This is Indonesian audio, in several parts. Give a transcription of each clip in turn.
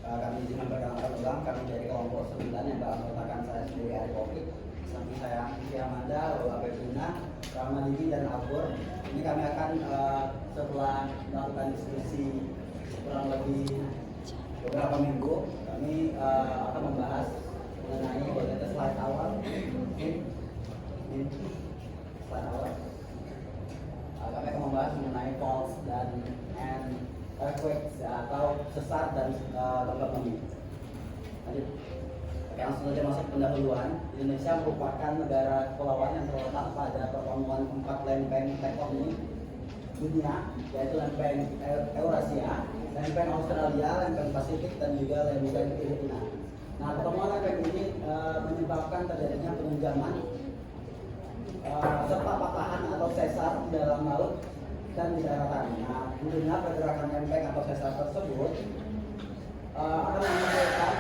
Kami izin memperkenalkan ulang, kami dari kelompok 9 yang beranggotakan saya sendiri Ari Kopi, samping saya Angki Amanda, lalu Abedina, Ramadini dan Abur. Ini kami akan setelah melakukan diskusi kurang lebih beberapa minggu, kami akan membahas mengenai slide awal. Slide awal. Kami akan membahas mengenai faults dan earthquakes atau sesar dan gempa bumi. Lanjut. Oke, langsung saja masuk pendahuluan. Indonesia merupakan negara kepulauan yang terletak pada pertemuan 4 lempeng tektonik dunia, yaitu lempeng Eurasia, lempeng Australia, lempeng Pasifik, dan juga lempeng Filipina. Nah, pertemuan lempeng ini menyebabkan terjadinya penunjaman serta patahan atau sesar di dalam laut dan di daratan. Nah, tentunya pergerakan lempeng atau sesar tersebut akan menghasilkan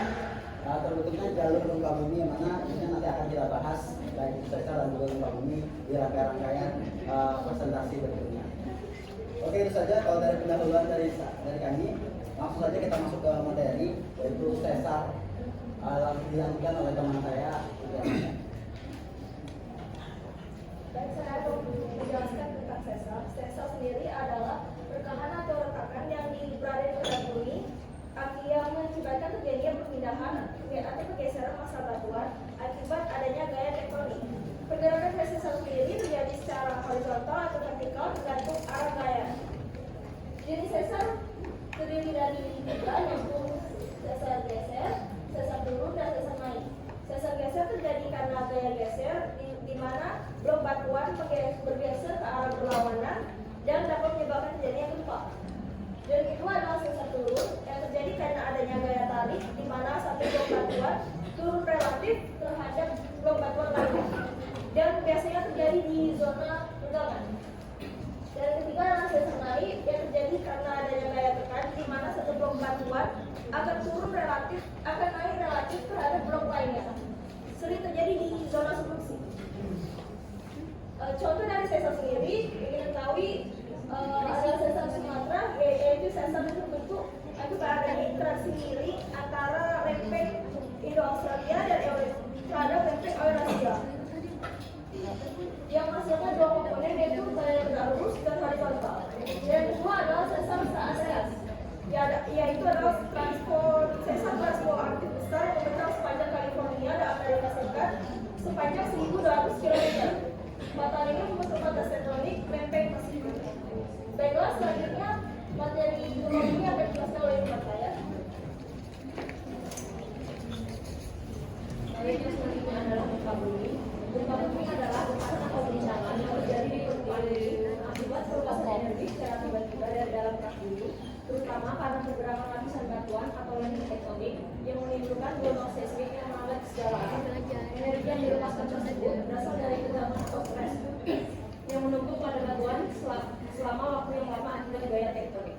terbentuknya jalur gempa bumi, yang mana ini nanti akan kita bahas baik sesar dan juga gempa bumi di rangkaian presentasi berikutnya. Oke, itu saja kalau dari pendahuluan dari kami. Langsung saja kita masuk ke materi, yaitu sesar. Langsung dilanjutkan oleh teman saya. Baik, saya akan menjelaskan tentang sesar. Sesar sendiri adalah rekahan atau retakan yang berada di permukaan bumi yang mengakibatkan terjadinya perpindahan atau pergeseran massa batuan akibat adanya gaya tektonik. Pergerakan sesar sendiri terjadi secara horizontal atau vertikal tergantung arah gaya. Jenis sesar terdiri dari 3, yaitu sesar geser, sesar turun, dan sesar naik. Sesar geser terjadi karena gaya geser di mana blok batuan bergeser ke arah berlawanan dan dapat menyebabkan terjadinya gempa. Dan kedua adalah sesar turun yang terjadi karena adanya gaya tarik di mana satu blok batuan turun relatif terhadap blok batuan lainnya dan biasanya terjadi di zona renggangan. Dan ketiga adalah sesar naik yang terjadi karena adanya gaya tekan di mana satu blok batuan akan naik relatif terhadap blok lainnya. Sering terjadi di zona subduksi. Contoh dari sesar sendiri yang kita ketahui adalah sesar Sumatera, yaitu sesar yang terbentuk akibat adanya interaksi miring antara lempeng Indo-Australia dan terhadap lempeng Eurasia yang menghasilkan dua komponen, yaitu gaya lurus dan horizontal. Dan kedua adalah sesar se-Asean, yaitu adalah sesar transformatif besar yang membentang sepanjang California dan Amerika Serikat sepanjang 1.200 km. Mataharinya membentuk batas tektonik lempeng Pasifik. Baiklah, selanjutnya materi gempa bumi akan dijelaskan oleh teman saya. Baiknya selanjutnya adalah gempa bumi. Gempa bumi adalah getaran atau guncangan yang terjadi di permukaan bumi akibat perubahan energi secara tiba-tiba dari dalam kerak bumi, terutama karena pergerakan lapisan batuan atau lempeng tektonik yang menimbulkan gelombang seismik yang menghangat ke segala arah. Energi yang dilepaskan tersebut berasal dari tegangan atau stres yang menumpuk pada batuan selama waktu yang lama akibat gaya tektonik.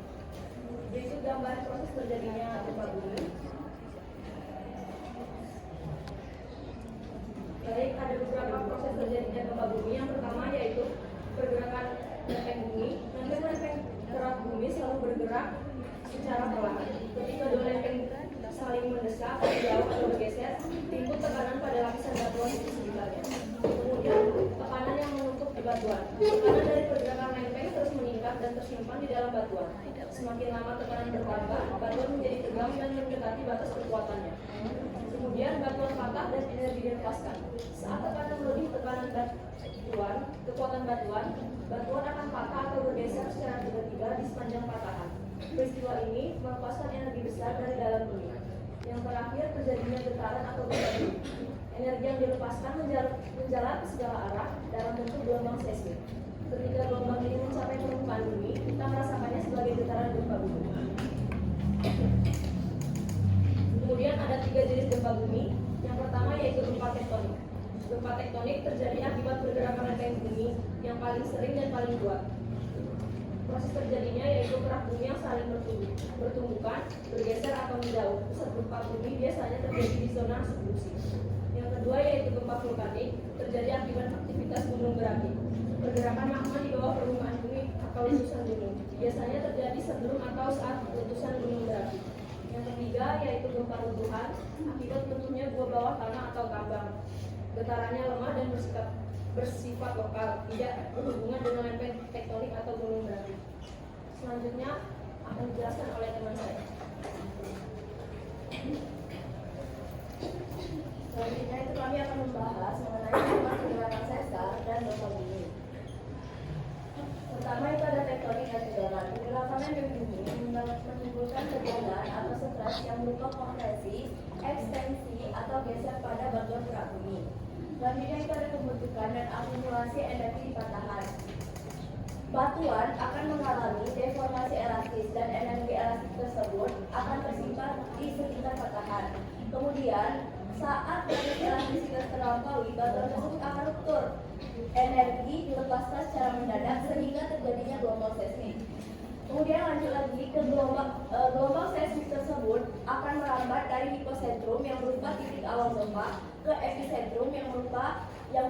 Berikut gambar proses terjadinya gempa bumi. Baik, ada beberapa proses terjadinya gempa bumi. Yang pertama yaitu pergerakan lempeng bumi. Lempeng kerak bumi selalu bergerak secara perlahan. Ketika dua lempeng saling mendesak, jauh atau bergeser, timbul tekanan pada lapisan batuan di sekitarnya. Kemudian tekanan yang menumpuk di batuan. Tekanan dari pergerakan lempeng terus meningkat dan tersimpan di dalam batuan. Semakin lama tekanan bertambah, batuan menjadi tegang dan mendekati batas kekuatannya. Kemudian batuan patah dan energi dilepaskan. Saat tekanan melebihi tekanan kekuatan batuan akan patah atau bergeser secara tiba-tiba di sepanjang patahan. Peristiwa ini melepaskan energi besar dari dalam bumi. Yang terakhir, terjadinya getaran atau gempa bumi. Energi yang dilepaskan menjalar ke segala arah dalam bentuk gelombang seismik. Ketika gelombang ini mencapai permukaan bumi, kita merasakannya sebagai getaran gempa bumi. Kemudian ada 3 jenis gempa bumi. Yang pertama yaitu gempa tektonik. Gempa tektonik terjadi akibat pergerakan lempeng bumi yang paling sering dan paling kuat. Proses terjadinya yaitu kerak bumi yang saling bertumbukan, bergeser atau menjauh. Pusat gempa bumi biasanya terjadi di zona subduksi. Yang kedua yaitu gempa vulkanik, terjadi akibat aktivitas gunung berapi. Pergerakan magma di bawah permukaan bumi atau letusan gunung biasanya terjadi sebelum atau saat letusan gunung berapi. Yang ketiga yaitu gempa runtuhan akibat bentuknya gua bawah tanah atau tambang. Getarannya lemah dan bersifat lokal, tidak berhubungan dengan lempeng tektonik atau gunung berapi. Selanjutnya akan dijelaskan oleh teman saya. Selanjutnya itu kami akan membahas mengenai pergerakan sesar dan gempa bumi. Pertama itu ada tektonik dan tegangan. Pergerakan lempeng bumi menimbulkan tegangan atau stres yang berupa kompresi, ekstensi, atau geser pada batuan gerak bumi. Selanjutnya itu ada pembentukan dan akumulasi energi di patahan. Batuan akan mengalami deformasi elastis dan energi elastis tersebut akan tersimpan di sekitar patahan. Kemudian saat energi elastisitas terlampaui, batuan tersebut akan ruptur. Energi dilepaskan secara mendadak sehingga terjadinya gelombang seismik. Kemudian lanjut lagi ke gelombang seismik tersebut akan merambat dari hipocentrum yang berupa titik awal gempa ke epicentrum yang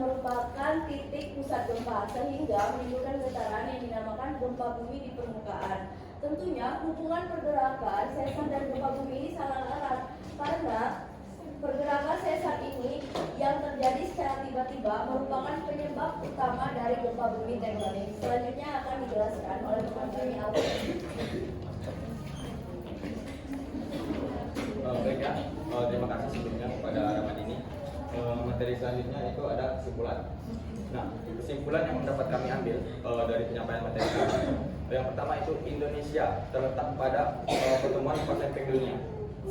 merupakan titik pusat gempa sehingga menimbulkan getaran yang dinamakan gempa bumi di permukaan. Tentunya hubungan pergerakan sesar dan gempa bumi ini sangat erat karena pergerakan sesar ini yang terjadi secara tiba-tiba merupakan penyebab utama dari gempa bumi tektonik. Selanjutnya akan dijelaskan oleh teman kami Alvin. Baik ya, terima kasih sebelumnya kepada Rahman ini. Materi selanjutnya itu ada kesimpulan. Nah, kesimpulan yang dapat kami ambil dari penyampaian materi kami. Yang pertama itu Indonesia terletak pada pertemuan pas lempeng dunia,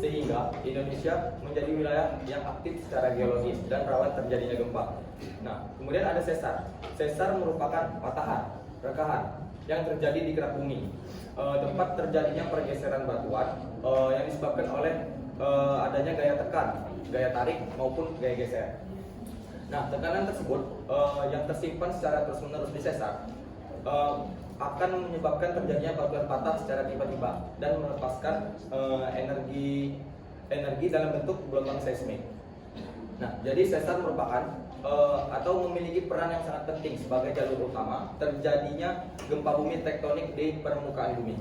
sehingga Indonesia menjadi wilayah yang aktif secara geologis dan rawan terjadinya gempa. Nah, kemudian ada sesar. Sesar merupakan patahan, rekahan yang terjadi di kerak bumi. Tempat terjadinya pergeseran batuan yang disebabkan oleh adanya gaya tekan, gaya tarik maupun gaya geser. Nah, tekanan tersebut yang tersimpan secara terus-menerus di sesar akan menyebabkan terjadinya batuan patah secara tiba-tiba dan melepaskan energi dalam bentuk gelombang seismik. Nah, jadi sesar merupakan atau memiliki peran yang sangat penting sebagai jalur utama terjadinya gempa bumi tektonik di permukaan bumi.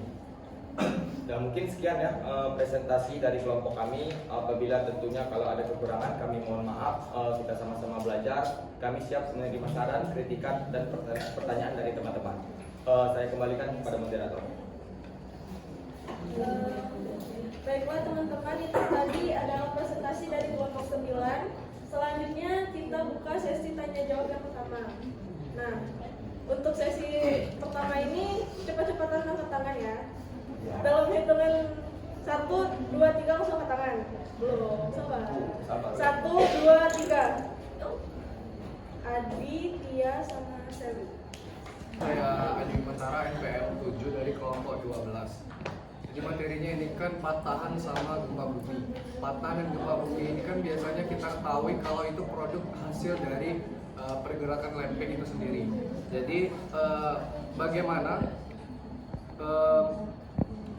Dan mungkin sekian ya presentasi dari kelompok kami. Apabila tentunya kalau ada kekurangan kami mohon maaf. Kita sama-sama belajar. Kami siap menerima saran, kritikan dan pertanyaan dari teman-teman. Saya kembalikan kepada moderator. Baiklah teman-teman, itu tadi adalah presentasi dari kelompok 9. Selanjutnya kita buka sesi tanya jawab yang pertama. Nah, untuk sesi pertama ini cepat-cepatan angkat tangan ya. Dalam hitungan 1, 2, 3 langsung angkat tangan. Belum, sabar. 1, 2, 3. Adi, Tia, sama Selvi. Saya Adi Mentara NPM 7 dari kelompok 12. Jadi materinya ini kan patahan sama gempa bumi. Patahan dan gempa bumi ini kan biasanya kita ketahui kalau itu produk hasil dari pergerakan lempeng itu sendiri. Jadi bagaimana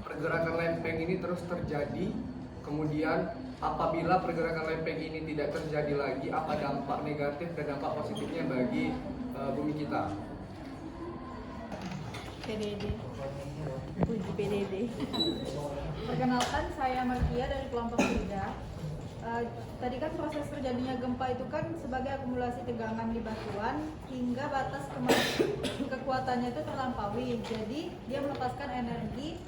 pergerakan lempeng ini terus terjadi, kemudian apabila pergerakan lempeng ini tidak terjadi lagi, apa dampak negatif dan dampak positifnya bagi bumi kita? PDD. Uji PDD. Perkenalkan, saya Markia dari kelompok 3. Tadi kan proses terjadinya gempa itu kan sebagai akumulasi tegangan di batuan hingga batas kekuatannya itu terlampaui. Jadi dia melepaskan energi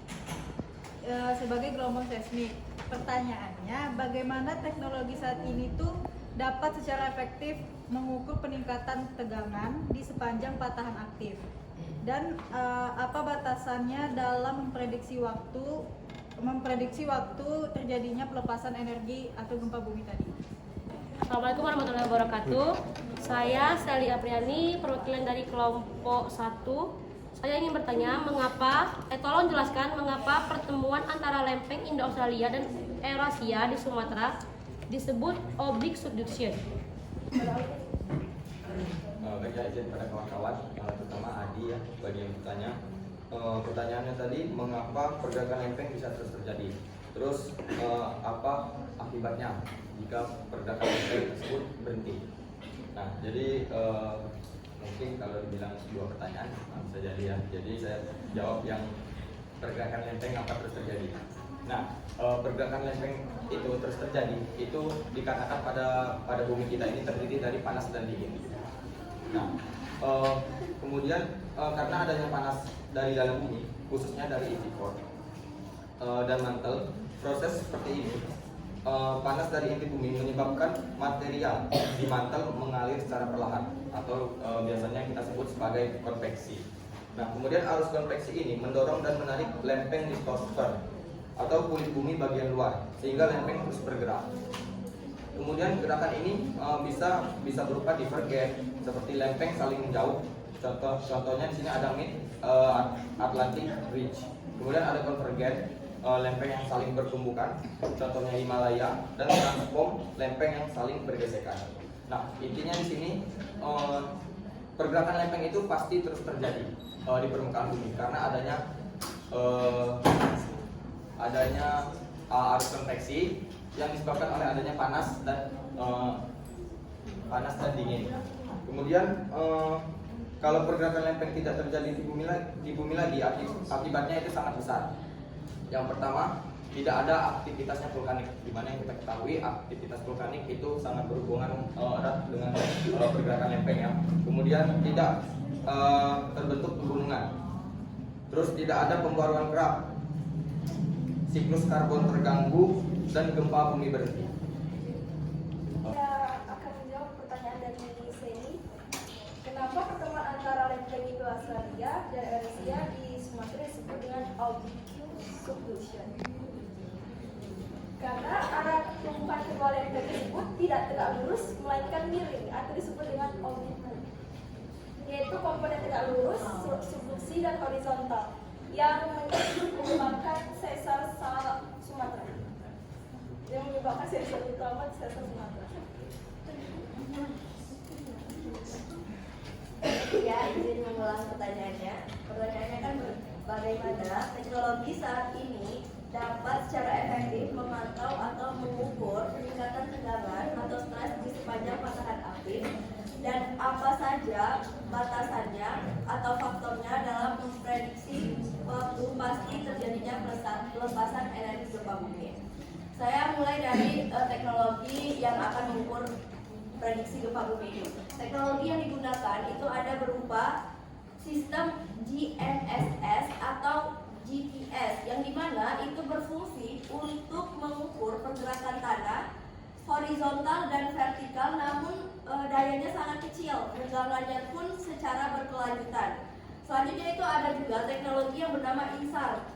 sebagai gelombang seismik. Pertanyaannya, bagaimana teknologi saat ini tuh dapat secara efektif mengukur peningkatan tegangan di sepanjang patahan aktif? Dan apa batasannya dalam memprediksi waktu terjadinya pelepasan energi atau gempa bumi tadi? Assalamualaikum warahmatullahi wabarakatuh. Saya Sally Apriani, perwakilan dari kelompok 1. Saya ingin bertanya, tolong jelaskan mengapa pertemuan antara lempeng Indo-Australia dan Eurasia di Sumatera disebut oblique subduction. Baik ya, izin pada kawan-kawan, terutama Adi ya, bagi yang bertanya. Pertanyaannya tadi, mengapa pergerakan lempeng bisa terus terjadi? Terus apa akibatnya jika pergerakan lempeng tersebut berhenti? Nah, jadi mungkin kalau dibilang dua pertanyaan bisa jadi ya. Jadi saya jawab yang pergerakan lempeng apa terus terjadi. Nah, pergerakan lempeng itu terus terjadi itu dikarenakan pada bumi kita ini terdiri dari panas dan dingin. Nah, kemudian karena adanya panas dari dalam bumi, khususnya dari inti core dan mantel, proses seperti ini, panas dari inti bumi menyebabkan material di mantel mengalir secara perlahan atau biasanya kita sebut sebagai konveksi. Nah, kemudian arus konveksi ini mendorong dan menarik lempeng litosfer atau kulit bumi bagian luar sehingga lempeng terus bergerak. Kemudian gerakan ini bisa berupa divergen seperti lempeng saling menjauh. Contohnya di sini ada Mid Atlantic Ridge. Kemudian ada konvergen, lempeng yang saling bertumbukan, contohnya Himalaya, dan transform, lempeng yang saling bergesekan. Nah, intinya di sini pergerakan lempeng itu pasti terus terjadi di permukaan bumi karena adanya arus konveksi yang disebabkan oleh adanya panas dan dingin. Kemudian kalau pergerakan lempeng tidak terjadi di bumi lagi, akibatnya itu sangat besar. Yang pertama, tidak ada aktivitasnya vulkanik, di mana yang kita ketahui aktivitas vulkanik itu sangat berhubungan erat dengan pergerakan lempeng ya. Kemudian tidak terbentuk pegunungan. Terus tidak ada pembaruan kerak, siklus karbon terganggu, dan gempa bumi berhenti. Saya akan menjawab pertanyaan dari Seni. Kenapa pertemuan antara lempeng di Australia dan Asia di Sumatera disebut dengan altitude subduction? Karena arah tumpuan kedua lempeng tersebut tidak tegak lurus, melainkan miring atau disebut dengan altitude, yaitu komponen tegak lurus, subduksi, dan horizontal yang menyebabkan sesar Sumatera. Yang menyebabkan sesar utama sesar Sumatera. Ya, izin mengulang pertanyaannya. Pertanyaannya kan bagaimana teknologi saat ini dapat secara efektif memantau atau mengukur peningkatan tegangan atau stres di sepanjang patahan aktif, dan apa saja batasannya atau faktornya dalam memprediksi waktu pasti terjadinya pelepasan energi gempa bumi. Saya mulai dari teknologi yang akan mengukur prediksi gempa bumi ini. Teknologi yang digunakan itu ada berupa sistem GNSS atau GPS, yang dimana itu berfungsi untuk mengukur pergerakan tanah horizontal dan vertikal, namun dayanya sangat kecil, tegangannya pun secara berkelanjutan. Selanjutnya itu ada juga teknologi yang bernama INSAR,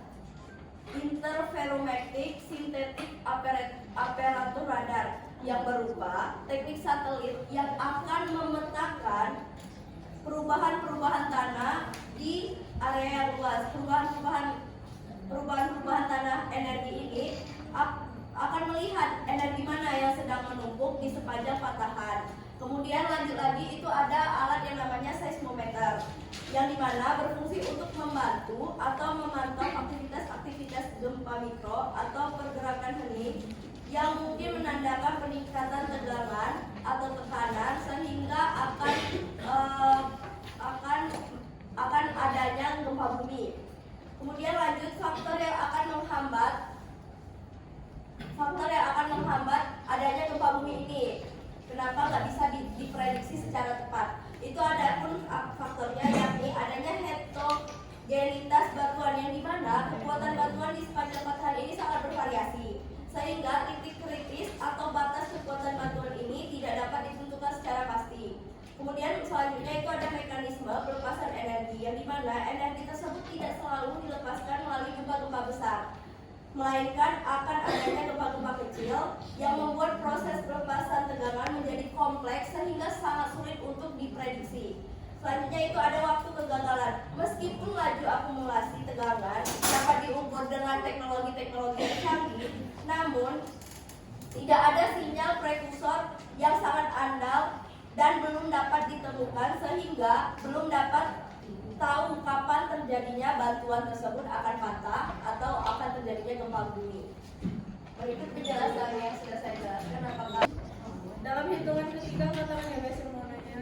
Interferometric Synthetic Apparatus Radar, yang berupa teknik satelit yang akan memetakan perubahan-perubahan tanah di area yang luas. Perubahan tanah energi ini akan melihat energi mana yang sedang menumpuk di sepanjang patahan. Kemudian lanjut lagi itu ada alat yang namanya seismometer, yang dimana berfungsi untuk membantu atau memantau aktivitas gempa mikro atau pergerakan hening yang mungkin menandakan peningkatan tegangan atau tekanan sehingga akan adanya gempa bumi. Kemudian lanjut faktor yang akan menghambat adanya gempa bumi ini. Kenapa nggak bisa diprediksi secara tepat? Itu ada pun faktornya, yakni adanya heterogenitas batuan, yang dimana kekuatan batuan di sepanjang patahan ini sangat bervariasi, sehingga titik kritis atau batas kekuatan batuan ini tidak dapat ditentukan secara pasti. Kemudian selanjutnya itu ada mekanisme pelepasan energi, yang dimana energi tersebut tidak selalu dilepaskan melalui gempa-gempa besar, melainkan akan adanya gempa-gempa kecil yang membuat proses pelepasan tegangan menjadi kompleks sehingga sangat sulit untuk diprediksi. Selanjutnya itu ada waktu kegagalan. Meskipun laju akumulasi tegangan dapat diukur dengan teknologi-teknologi yang canggih, namun tidak ada sinyal prekursor yang sangat andal dan belum dapat ditemukan, sehingga belum dapat tahu kapan terjadinya bantuan tersebut akan patah atau akan terjadinya gempa bumi. Berikut penjelasan yang sudah saya jelaskan. Apakah Dalam hitungan ketiga katakan ya guys semuanya.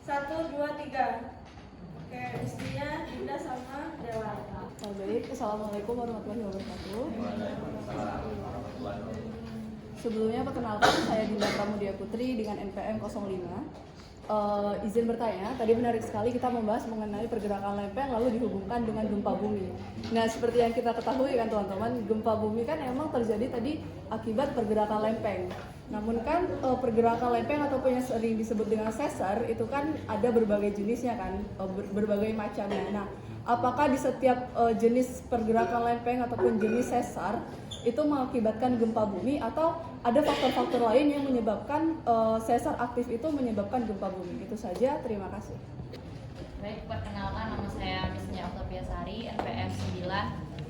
1, 2, 3. Oke, istrinya Dinda sama Dewa. Baik, Assalamualaikum warahmatullahi wabarakatuh. Waalaikumsalam warahmatullahi wabarakatuh. Sebelumnya perkenalkan, saya Dinda Pramudia Putri dengan NPM 05. Izin bertanya, tadi menarik sekali kita membahas mengenai pergerakan lempeng lalu dihubungkan dengan gempa bumi. Nah, seperti yang kita ketahui kan teman-teman, gempa bumi kan emang terjadi tadi akibat pergerakan lempeng. Namun kan pergerakan lempeng ataupun yang sering disebut dengan sesar itu kan ada berbagai jenisnya kan, berbagai macamnya. Nah, apakah di setiap jenis pergerakan lempeng ataupun jenis sesar itu mengakibatkan gempa bumi atau ada faktor-faktor lain yang menyebabkan sesar aktif itu menyebabkan gempa bumi? Itu saja, terima kasih. Baik, perkenalkan nama saya Misnya Octavia Sari, NPM 9.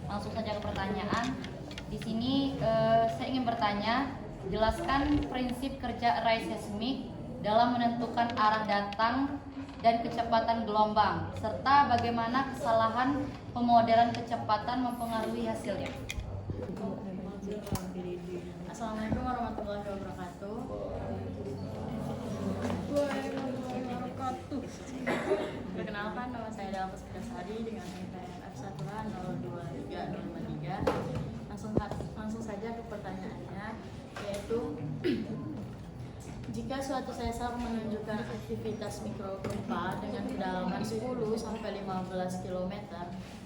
Langsung saja ke pertanyaan. Di sini saya ingin bertanya, jelaskan prinsip kerja array seismik dalam menentukan arah datang dan kecepatan gelombang, serta bagaimana kesalahan pemodelan kecepatan mempengaruhi hasilnya. Assalamualaikum warahmatullahi wabarakatuh. Perkenalkan, nama saya Dalma Sari dengan NPM F1 023 Langsung saja ke pertanyaannya, yaitu jika suatu sesar menunjukkan aktivitas mikrogempa dengan kedalaman 10 sampai 15 km,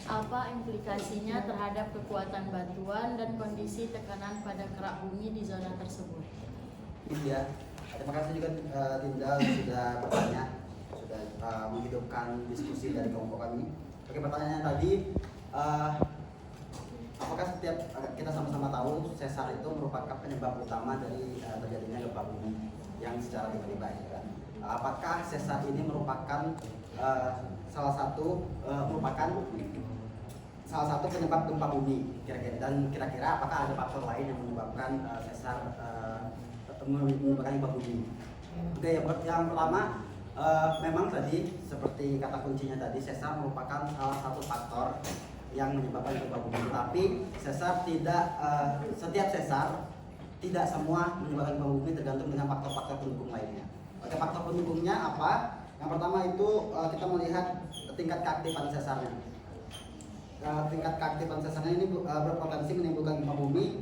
apa implikasinya terhadap kekuatan batuan dan kondisi tekanan pada kerak bumi di zona tersebut? Iya, terima kasih juga Dinda sudah bertanya, sudah menghidupkan diskusi dari kelompok kami. Oke, pertanyaannya tadi, apakah setiap kita sama-sama tahu sesar itu merupakan penyebab utama dari terjadinya gempa bumi yang secara tiba-tiba ya kan? Apakah sesar ini merupakan salah satu penyebab gempa bumi kira-kira apakah ada faktor lain yang menyebabkan sesar menyebabkan gempa bumi? Oke, yang pertama memang tadi seperti kata kuncinya tadi, sesar merupakan salah satu faktor yang menyebabkan gempa bumi. Tapi sesar tidak setiap sesar tidak semua menyebabkan gempa bumi, tergantung dengan faktor-faktor pendukung lainnya. Oke, faktor pendukungnya apa? Yang pertama itu kita melihat tingkat keaktifan sesarnya. Tingkat keaktifan sesarnya ini berpotensi menimbulkan gempa bumi.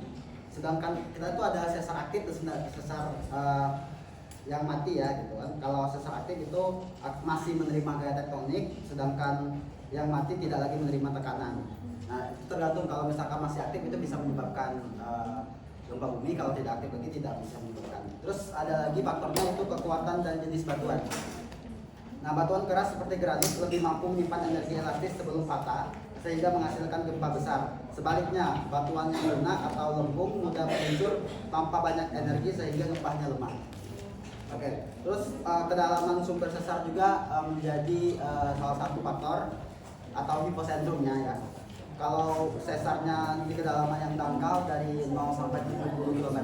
Sedangkan kita itu ada sesar aktif dan sesar yang mati ya gitu kan. Kalau sesar aktif itu masih menerima gaya tektonik, sedangkan yang mati tidak lagi menerima tekanan. Nah, itu tergantung, kalau misalkan masih aktif itu bisa menyebabkan gempa bumi, kalau tidak aktif lagi tidak bisa menyebabkan. Terus ada lagi faktornya itu kekuatan dan jenis batuan. Nah, batuan keras seperti granit lebih mampu menyimpan energi elastis sebelum patah sehingga menghasilkan gempa besar. Sebaliknya, batuan yang lunak atau lempung mudah meluncur tanpa banyak energi sehingga gempanya lemah. Oke, terus kedalaman sumber sesar juga menjadi salah satu faktor atau hiposentrumnya ya. Kalau sesarnya di kedalaman yang dangkal dari 0 sampai 70 km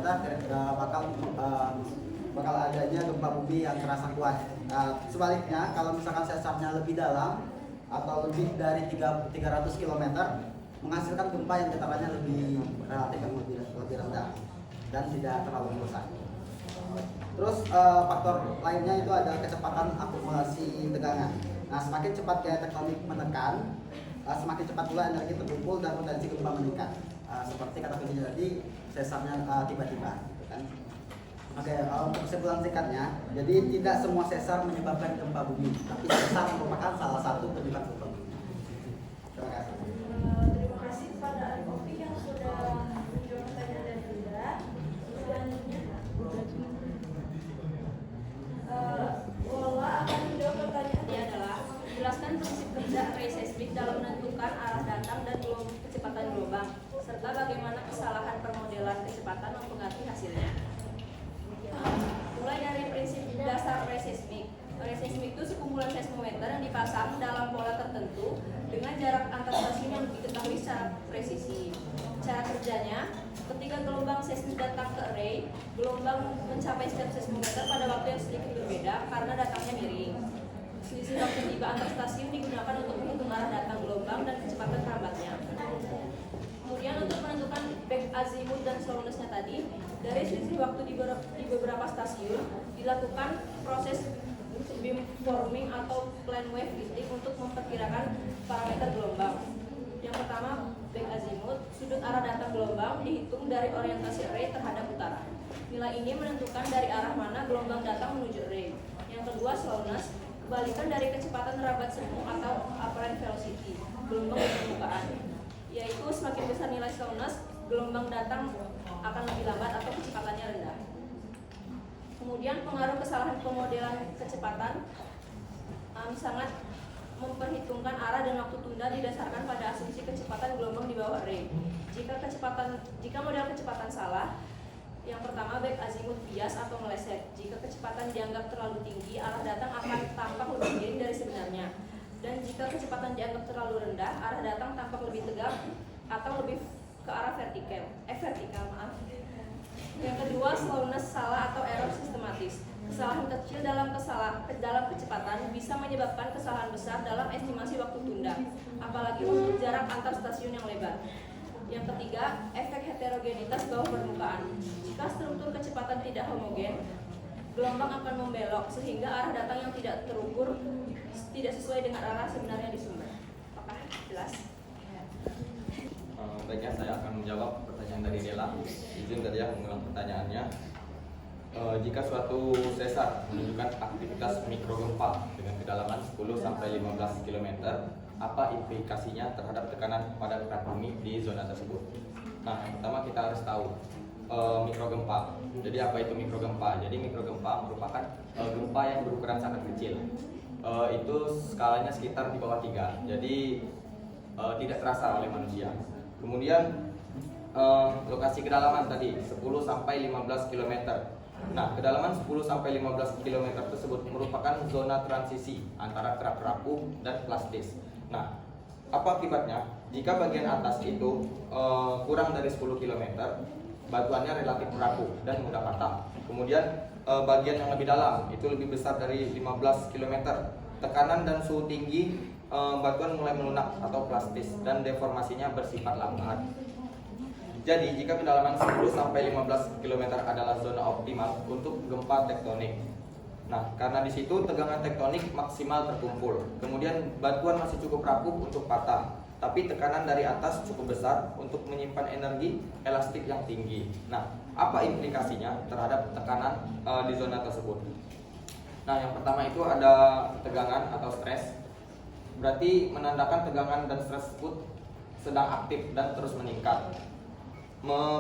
bakal adanya gempa bumi yang terasa kuat. Sebaliknya, kalau misalkan sesarnya lebih dalam atau lebih dari 300 km menghasilkan gempa yang getarannya lebih relatif yang lebih rendah dan tidak terlalu besar. Terus faktor lainnya itu ada kecepatan akumulasi tegangan. Nah, semakin cepat gaya tektonik menekan, semakin cepat pula energi terkumpul dan potensi gempa meningkat. Seperti kata kuncinya tadi, sesarnya tiba-tiba. Gitu kan? Oke, untuk kesimpulan singkatnya, jadi tidak semua sesar menyebabkan gempa bumi, tapi sesar merupakan salah satu penyebab gempa bumi. Terima kasih. Terima kasih kepada Arif yang sudah menjawab pertanyaan dari Dinda. Selanjutnya, Lola akan menjawab pertanyaannya adalah jelaskan prinsip kerja array seismik dalam menentukan arah datang dan kecepatan gelombang, serta bagaimana kesalahan permodelan kecepatan mempengaruhi hasilnya. Mulai dari prinsip dasar array seismik. Array seismik itu sekumpulan seismometer yang dipasang dalam pola tertentu dengan jarak antar stasiun yang diketahui secara presisi. Cara kerjanya, ketika gelombang seismik datang ke array, gelombang mencapai setiap seismometer pada waktu yang sedikit berbeda karena datangnya miring. Selisih waktu tiba antar stasiun digunakan untuk menghitung arah datang gelombang dan kecepatan perambatnya. Kemudian untuk menentukan back azimut dan slowness-nya tadi, dari selisih waktu di beberapa stasiun dilakukan proses beamforming atau plane wave fitting untuk memperkirakan parameter gelombang. Yang pertama, back azimut, sudut arah datang gelombang dihitung dari orientasi array terhadap utara. Nilai ini menentukan dari arah mana gelombang datang menuju array. Yang kedua, slowness, kebalikan dari kecepatan rabat semu atau apparent velocity, gelombang di permukaan. Yaitu semakin besar nilai slowness, gelombang datang akan lebih lambat atau kecepatannya rendah. Kemudian pengaruh kesalahan pemodelan kecepatan sangat memperhitungkan arah dan waktu tunda didasarkan pada asumsi kecepatan gelombang di bawah array. Jika model kecepatan salah, yang pertama back azimut bias atau meleset. Jika kecepatan dianggap terlalu tinggi, arah datang akan tampak lebih miring dari sebenarnya. Dan jika kecepatan dianggap terlalu rendah, arah datang tampak lebih tegak atau lebih ke arah vertikal. Yang kedua, slowness salah atau error sistematis. Kesalahan kecil dalam kecepatan bisa menyebabkan kesalahan besar dalam estimasi waktu tunda, apalagi untuk jarak antar stasiun yang lebar. Yang ketiga, efek heterogenitas bawah permukaan. Jika struktur kecepatan tidak homogen, gelombang akan membelok sehingga arah datang yang tidak terukur tidak sesuai dengan arah sebenarnya di sumber. Apakah jelas? Baiknya saya akan menjawab pertanyaan dari Dela. Izin tadi ya mengulang pertanyaannya. Jika suatu sesar menunjukkan aktivitas mikrogempa dengan kedalaman 10 sampai 15 km, apa implikasinya terhadap tekanan pada kerak bumi di zona tersebut? Nah, yang pertama kita harus tahu mikrogempa. Jadi apa itu mikrogempa? Jadi mikrogempa merupakan gempa yang berukuran sangat kecil. Itu skalanya sekitar di bawah 3. Jadi tidak terasa oleh manusia. Kemudian lokasi kedalaman tadi 10 sampai 15 km. Nah, kedalaman 10 sampai 15 km tersebut merupakan zona transisi antara kerak rapuh dan plastis. Nah, apa akibatnya? Jika bagian atas itu kurang dari 10 km, batuannya relatif rapuh dan mudah patah. Kemudian bagian yang lebih dalam itu lebih besar dari 15 km. Tekanan dan suhu tinggi, batuan mulai melunak atau plastis dan deformasinya bersifat lambat. Jadi, jika kedalaman 10 sampai 15 km adalah zona optimal untuk gempa tektonik. Nah, karena di situ tegangan tektonik maksimal terkumpul. Kemudian batuan masih cukup rapuh untuk patah, tapi tekanan dari atas cukup besar untuk menyimpan energi elastik yang tinggi. Nah, apa implikasinya terhadap tekanan di zona tersebut? Nah, yang pertama itu ada tegangan atau stres. Berarti menandakan tegangan dan stres tersebut sedang aktif dan terus meningkat.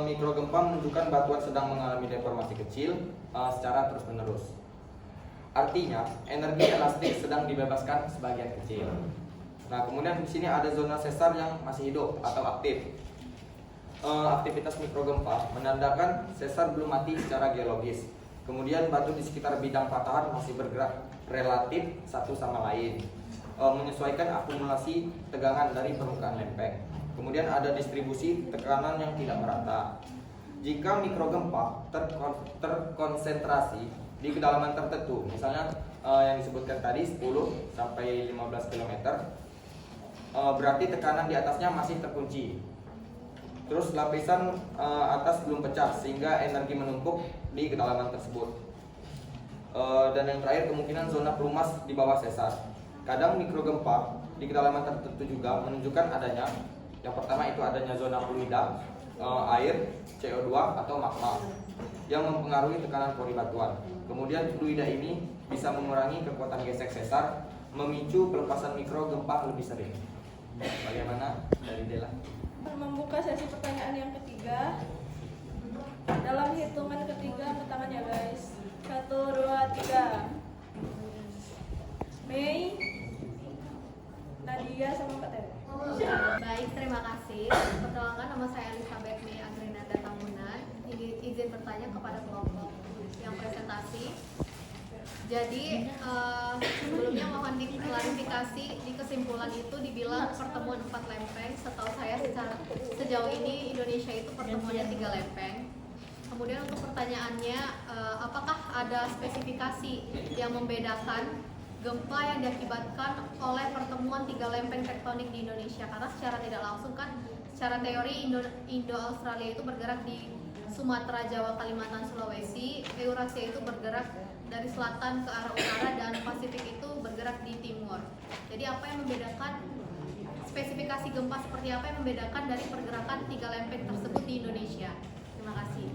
Mikrogempa menunjukkan batuan sedang mengalami deformasi kecil secara terus-menerus. Artinya, energi elastik sedang dibebaskan sebagian kecil. Nah, kemudian di sini ada zona sesar yang masih hidup atau aktif. Aktivitas mikrogempa menandakan sesar belum mati secara geologis. Kemudian batu di sekitar bidang patahan masih bergerak relatif satu sama lain, menyesuaikan akumulasi tegangan dari permukaan lempeng. Kemudian ada distribusi tekanan yang tidak merata. Jika mikrogempa terkonsentrasi di kedalaman tertentu, misalnya yang disebutkan tadi 10 sampai 15 km, berarti tekanan di atasnya masih terkunci. Terus lapisan atas belum pecah sehingga energi menumpuk di kedalaman tersebut. Dan yang terakhir kemungkinan zona pelumas di bawah sesar. Kadang mikrogempa di kedalaman tertentu juga menunjukkan adanya, yang pertama itu adanya zona fluida, air, CO2 atau magma yang mempengaruhi tekanan pori batuan. Kemudian fluida ini bisa mengurangi kekuatan gesek sesar, memicu pelepasan mikrogempa lebih sering. Bagaimana dari Dela? Membuka sesi pertanyaan yang ketiga. Dalam hitungan ketiga, angkat tangan ya guys. 1, 2, 3. Mei, Nadia sama Kak Tera. Baik, terima kasih. Perkenalkan, nama saya Elizabeth Mei Agrinanda Tamunan. Izin bertanya kepada kelompok yang presentasi. Jadi sebelumnya mohon diklarifikasi, di kesimpulan itu dibilang pertemuan 4 lempeng. Setahu saya sejauh ini Indonesia itu pertemuannya 3 lempeng. Kemudian untuk pertanyaannya, apakah ada spesifikasi yang membedakan gempa yang diakibatkan oleh pertemuan 3 lempeng tektonik di Indonesia? Karena secara tidak langsung kan, secara teori Indo-Australia itu bergerak di Sumatera, Jawa, Kalimantan, Sulawesi. Eurasia itu bergerak dari selatan ke arah utara dan Pasifik itu bergerak di timur. Jadi apa yang membedakan spesifikasi gempa seperti apa yang membedakan dari pergerakan 3 lempeng tersebut di Indonesia? Terima kasih.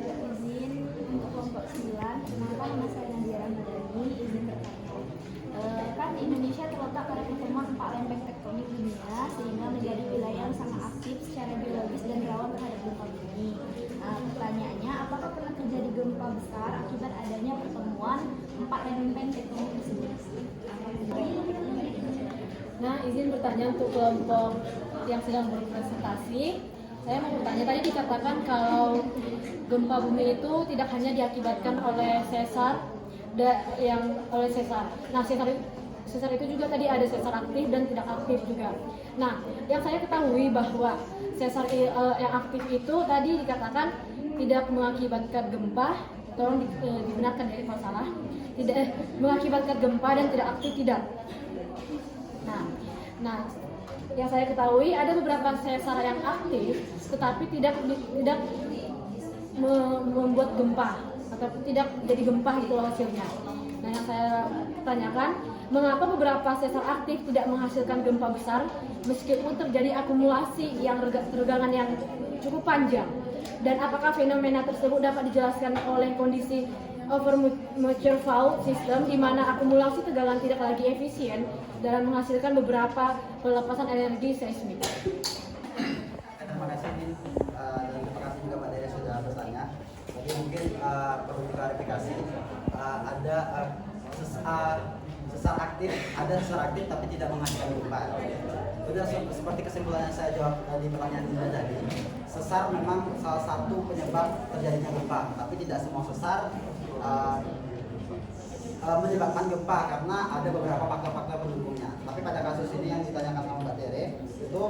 Izin untuk kelompok 9, kenapa nama saya Nadia Ramadhani, izin bertanya. Kan Indonesia terletak pada pertemuan 4 lempeng tektonik dunia sehingga menjadi wilayah yang sangat aktif secara biologis dan rawan terhadap gempa bumi. Pertanyaannya, apakah pernah terjadi gempa besar akibat adanya pertemuan 4 lempeng tektonik tersebut? Nah, izin bertanya untuk kelompok yang sedang berpresentasi. Saya mau bertanya, tadi dikatakan kalau gempa bumi itu tidak hanya diakibatkan oleh sesar, oleh sesar. Nah, sesar itu juga tadi ada sesar aktif dan tidak aktif juga. Nah, yang saya ketahui bahwa sesar yang aktif itu tadi dikatakan tidak mengakibatkan gempa. Tolong dibenarkan ya kalau salah. Tidak mengakibatkan gempa dan tidak aktif tidak. Nah, yang saya ketahui ada beberapa sesar yang aktif, tetapi tidak membuat gempa atau tidak jadi gempa gitu hasilnya. Nah, yang saya tanyakan, mengapa beberapa sesar aktif tidak menghasilkan gempa besar meskipun terjadi akumulasi yang regangan yang cukup panjang? Dan apakah fenomena tersebut dapat dijelaskan oleh kondisi overmature fault system di mana akumulasi tegangan tidak lagi efisien dalam menghasilkan beberapa pelepasan energi seismik? Terima kasih dan terima kasih juga Mbak Dede sudah bertanya. Jadi mungkin perlu diklarifikasi, ada sesar aktif tapi tidak menghasilkan gempa. Sudah seperti kesimpulan yang saya jawab di pertanyaan Dinda tadi, sesar memang salah satu penyebab terjadinya gempa, tapi tidak semua sesar menyebabkan gempa karena ada beberapa faktor-faktor pendukungnya. Tapi pada kasus ini yang ditanyakan sama Mbak Tere itu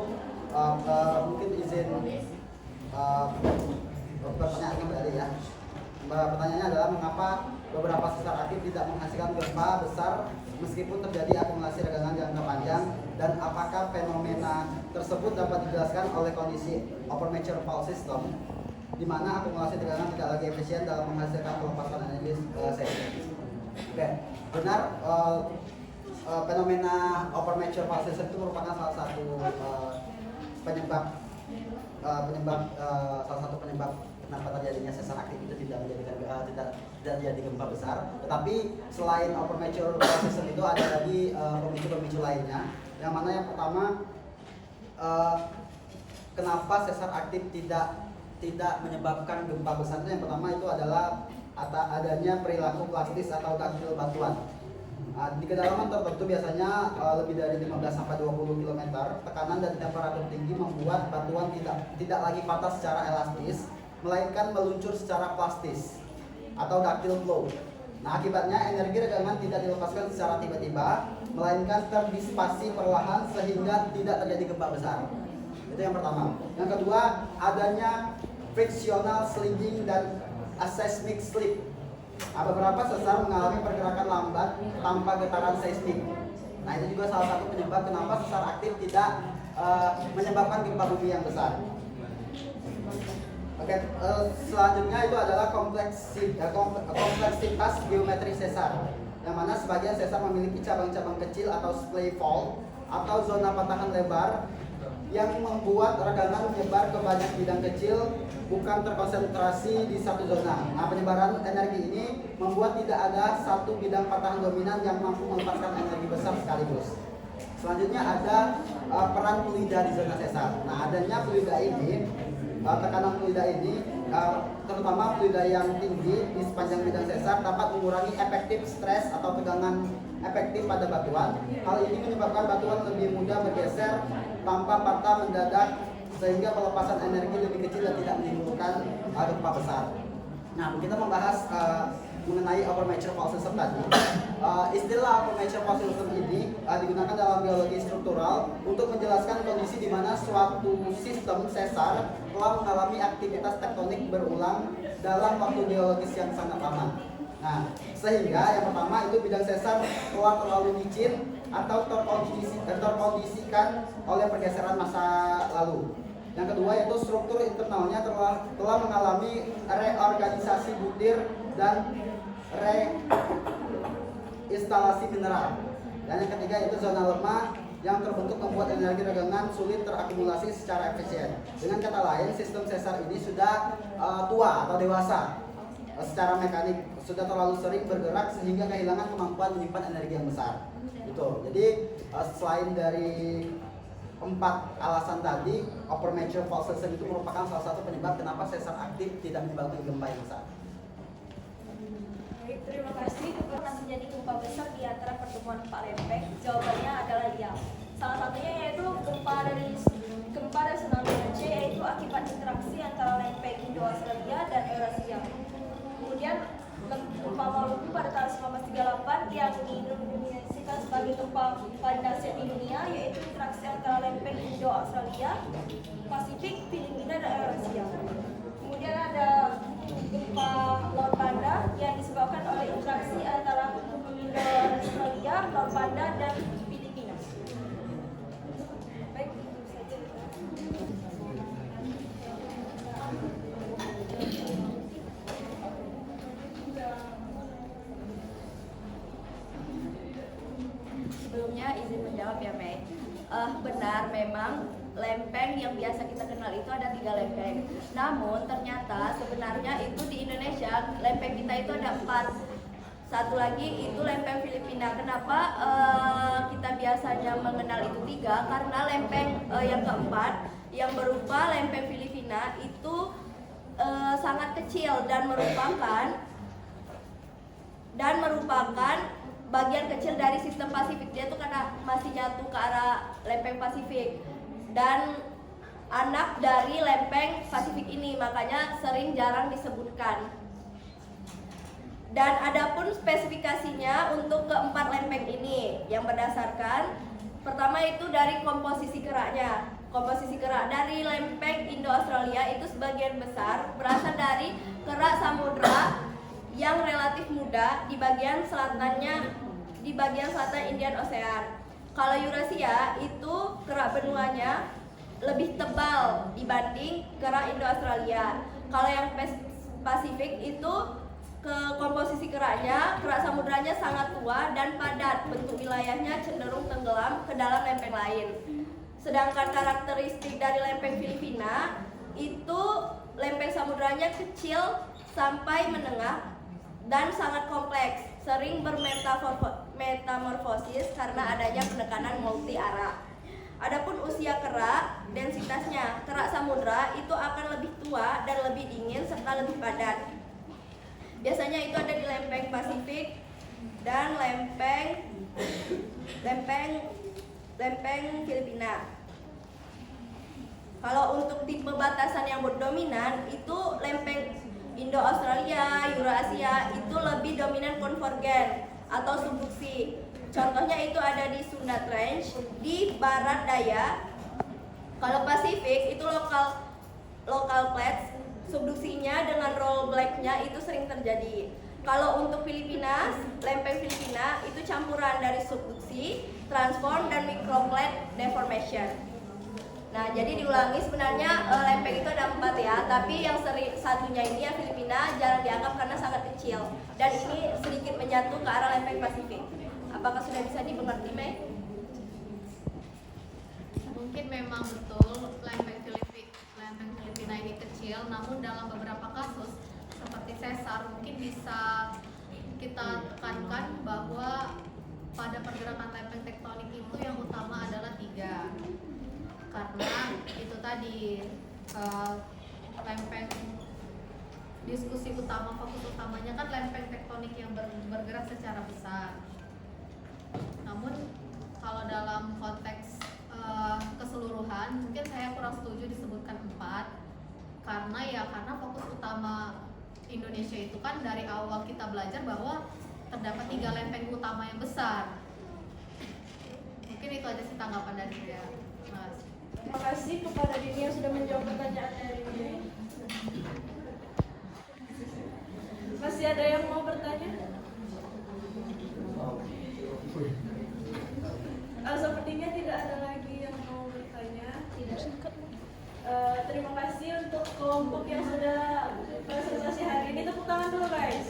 mungkin izin pertanyaan kembali ya. Pertanyaannya adalah mengapa beberapa sesar aktif tidak menghasilkan gempa besar meskipun terjadi akumulasi regangan jangka panjang, dan apakah fenomena tersebut dapat dijelaskan oleh kondisi overmature fault system di mana akumulasi tegangan tidak lagi efisien dalam menghasilkan pelepasan energi seismik. Oke, benar, fenomena overmature fault system itu merupakan salah satu penyebab kenapa terjadinya sesar aktif itu tidak terjadi gempa besar. Tetapi selain overmature fault system itu ada lagi pemicu-pemicu lainnya. Yang mana yang pertama, kenapa sesar aktif tidak menyebabkan gempa besar itu yang pertama itu adalah adanya perilaku plastis atau daktil batuan. Di kedalaman tertentu biasanya lebih dari 15-20 km, tekanan dan temperatur tinggi membuat batuan tidak lagi patah secara elastis, melainkan meluncur secara plastis atau ductile flow. Nah, akibatnya energi regangan tidak dilepaskan secara tiba-tiba, melainkan terdisipasi perlahan sehingga tidak terjadi gempa besar. Itu yang pertama. Yang kedua, adanya frictional sliding dan seismic slip. Beberapa sesar mengalami pergerakan lambat tanpa getaran seismik. Nah, itu juga salah satu penyebab kenapa sesar aktif tidak menyebabkan gempa bumi yang besar. Oke, selanjutnya itu adalah kompleksitas geometri sesar, yang mana sebagian sesar memiliki cabang-cabang kecil atau splay fault atau zona patahan lebar yang membuat regangan menyebar ke banyak bidang kecil, bukan terkonsentrasi di satu zona. Nah, penyebaran energi ini membuat tidak ada satu bidang patahan dominan yang mampu melepaskan energi besar sekaligus. Selanjutnya ada peran fluida di zona sesar. Nah, adanya fluida ini, tekanan fluida ini, terutama fluida yang tinggi di sepanjang bidang sesar dapat mengurangi efektif stres atau tegangan efektif pada batuan. Hal ini menyebabkan batuan lebih mudah bergeser tanpa patah mendadak, sehingga pelepasan energi lebih kecil dan tidak menimbulkan gempa besar. Nah, kita membahas mengenai overmature fault system tadi. Istilah overmature fault system ini digunakan dalam biologi struktural untuk menjelaskan kondisi di mana suatu sistem sesar telah mengalami aktivitas tektonik berulang dalam waktu geologis yang sangat lama. Nah, sehingga yang pertama itu bidang sesar telah terlalu licin atau terkondisikan oleh pergeseran masa lalu. Yang kedua yaitu struktur internalnya telah mengalami reorganisasi butir dan reinstalasi mineral. Dan yang ketiga yaitu zona lemah yang terbentuk membuat energi regangan sulit terakumulasi secara efisien. Dengan kata lain, sistem sesar ini sudah tua atau dewasa secara mekanik, sudah terlalu sering bergerak sehingga kehilangan kemampuan menyimpan energi yang besar. Gitu. Jadi selain dari 4 alasan tadi, overmature fault system itu merupakan salah satu penyebab kenapa sesar aktif tidak menyebabkan gempa yang besar. Baik, terima kasih. Pernah terjadi gempa besar di antara pertemuan 4 lempeng? Jawabannya adalah iya. Salah satunya yaitu gempa tsunami Aceh, yaitu akibat interaksi antara lempeng Indo-Australia dan Eurasia. Kemudian gempa Maluku pada tahun 1938 yang dinominasikan sebagai gempa paling dahsyat di dunia, yaitu interaksi antara lempeng Indo-Australia, Pasifik, Filipina, dan Eurasia. Kemudian ada gempa Laut Banda yang disebabkan oleh interaksi antara Indo-Australia, Laut Banda, dan Filipina. Baik, itu saja. Sebelumnya izin menjawab ya, Mei. Benar, memang lempeng yang biasa kita kenal itu ada 3 lempeng. Namun ternyata sebenarnya itu di Indonesia lempeng kita itu ada 4. Satu lagi itu lempeng Filipina. Kenapa kita biasanya mengenal itu 3? Karena lempeng yang keempat yang berupa lempeng Filipina itu sangat kecil dan merupakan bagian kecil dari sistem Pasifik. Dia tuh karena masih jatuh ke arah lempeng Pasifik dan anak dari lempeng Pasifik ini, makanya sering jarang disebutkan. Dan adapun spesifikasinya untuk keempat lempeng ini yang berdasarkan pertama itu dari komposisi keraknya. Komposisi kerak dari lempeng Indo-Australia itu sebagian besar berasal dari kerak samudra yang relatif muda di bagian selatan Indian Ocean. Kalau Eurasia itu kerak benuanya lebih tebal dibanding kerak Indo-Australia. Kalau yang Pasifik itu komposisi keraknya, kerak samudranya sangat tua dan padat, bentuk wilayahnya cenderung tenggelam ke dalam lempeng lain. Sedangkan karakteristik dari lempeng Filipina itu lempeng samudranya kecil sampai menengah dan sangat kompleks, sering bermetamorfosis karena adanya penekanan multi arah. Adapun usia kerak, densitasnya, kerak samudra itu akan lebih tua dan lebih dingin serta lebih padat. Biasanya itu ada di lempeng Pasifik dan lempeng Filipina. Kalau untuk tipe batasan yang dominan itu lempeng Indo-Australia, Eurasia itu lebih dominan konvergen atau subduksi. Contohnya itu ada di Sunda Trench di barat daya. Kalau Pasifik itu local plates, subduksinya dengan rollback-nya itu sering terjadi. Kalau untuk Filipina, lempeng Filipina itu campuran dari subduksi, transform, dan microplate deformation. Nah, jadi diulangi sebenarnya lempeng itu ada 4 ya, tapi yang satunya ini ya Filipina jarang dianggap karena sangat kecil dan ini sedikit menjatuh ke arah lempeng Pasifik. Apakah sudah bisa dimengerti, Mei? Mungkin memang betul lempeng Filipina ini kecil, namun dalam beberapa kasus seperti sesar mungkin bisa kita tekankan bahwa pada pergerakan lempeng tektonik itu yang utama adalah 3. Karena itu tadi lempeng diskusi utama, fokus utamanya kan lempeng tektonik yang bergerak secara besar. Namun kalau dalam konteks keseluruhan mungkin saya kurang setuju disebutkan 4 karena fokus utama Indonesia itu kan dari awal kita belajar bahwa terdapat 3 lempeng utama yang besar. Mungkin itu aja sih tanggapan dari saya, Mas. Terima kasih kepada Dini yang sudah menjawab pertanyaan dari Dini. Masih ada yang mau bertanya? Sepertinya tidak ada lagi yang mau bertanya. Tidak. Terima kasih untuk kelompok yang sudah presentasi hari ini. Tepuk tangan dulu, guys.